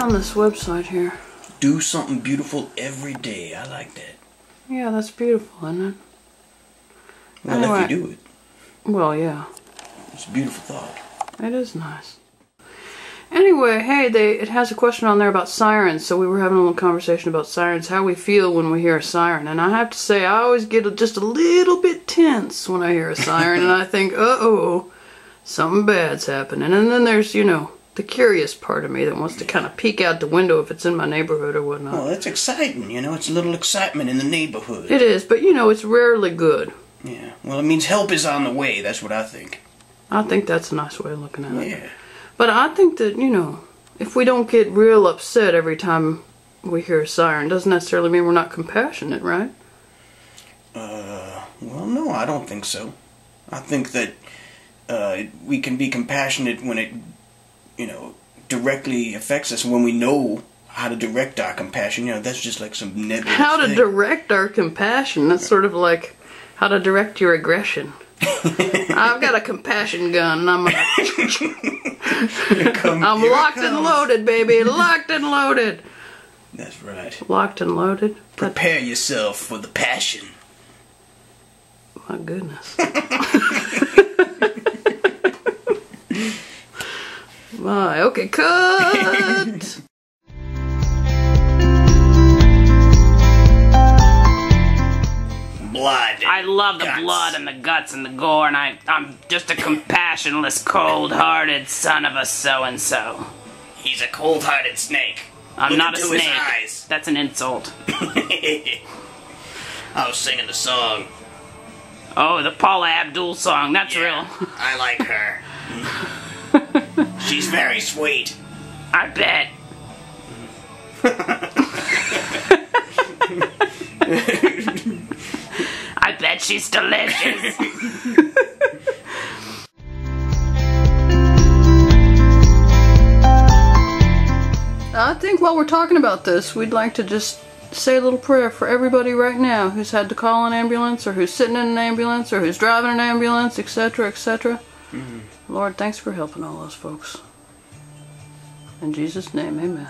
on this website here. Do something beautiful every day. I like that. Yeah, that's beautiful, isn't it? Well, Anyway. if you do it. Well, yeah. It's a beautiful thought. It is nice. Anyway, hey, it has a question on there about sirens, so we were having a little conversation about sirens, how we feel when we hear a siren. And I have to say, I always get just a little bit tense when I hear a siren, and I think, uh-oh, something bad's happening. And then there's, you know, the curious part of me that wants to kind of peek out the window if it's in my neighborhood or whatnot. Well, that's exciting, you know. It's a little excitement in the neighborhood. It is, but, you know, it's rarely good. Yeah. Well, it means help is on the way. That's what I think. I think that's a nice way of looking at it. Yeah. But I think that, you know, if we don't get real upset every time we hear a siren, doesn't necessarily mean we're not compassionate, right? Well, no, I don't think so. I think that we can be compassionate when it, you know, directly affects us. When we know how to direct our compassion, you know, that's just like some nebulous How to thing. direct our compassion. That's sort of like how to direct your aggression. I've got a compassion gun, and I'm locked and loaded, baby. Locked and loaded. That's right. Locked and loaded. Prepare yourself for the passion. My goodness. My, okay, cut! Blood. I love the guts. blood and the guts and the gore, and I'm just a compassionless, cold-hearted son of a so-and-so. He's a cold-hearted snake. I'm Look not a into his snake. eyes. That's an insult. I was singing the song. Oh, the Paula Abdul song. That's Yeah, real. I like her. She's very sweet. I bet. I bet she's delicious. I think while we're talking about this, we'd like to just say a little prayer for everybody right now who's had to call an ambulance, or who's sitting in an ambulance, or who's driving an ambulance, etc., etc. Lord, thanks for helping all those folks. In Jesus' name, amen.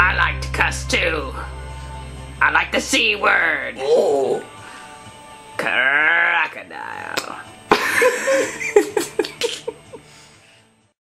I like to cuss too. I like the C word. Oh.